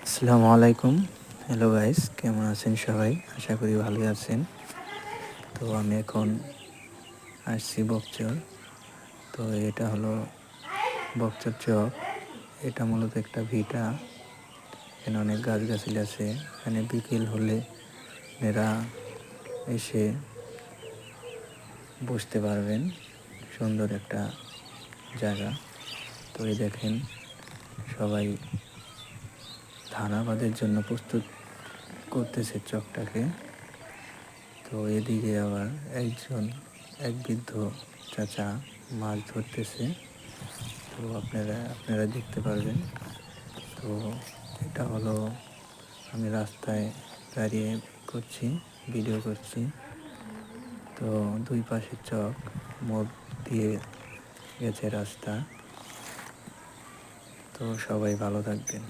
আসসালামু আলাইকুম। Hello guys, কেমন আছেন সবাই? আশা করি ভালোই আছেন। তো আমি এখন আসছি বকচর। তো এটা হলো বকচর চক। এটা মূলত একটা ভিটা। এখানে অনেক গাছগাছালি আছে। এখানে বিকেল হলে এরা এসে বসতে পারবেন। সুন্দর একটা জায়গা। তো এই দেখেন, সবাই ধান আবাদের জন্য প্রস্তুত করতেছে চকটাকে। তো এদিকে আবার এক বৃদ্ধ চাচা মাছ ধরতেছে। তো আপনারা দেখতে পারবেন। তো এটা হলো, আমি রাস্তায় দাঁড়িয়ে ভিডিও করছি। তো দুই পাশে চক, মোড় দিয়ে গেছে রাস্তা। তো সবাই ভালো থাকবেন।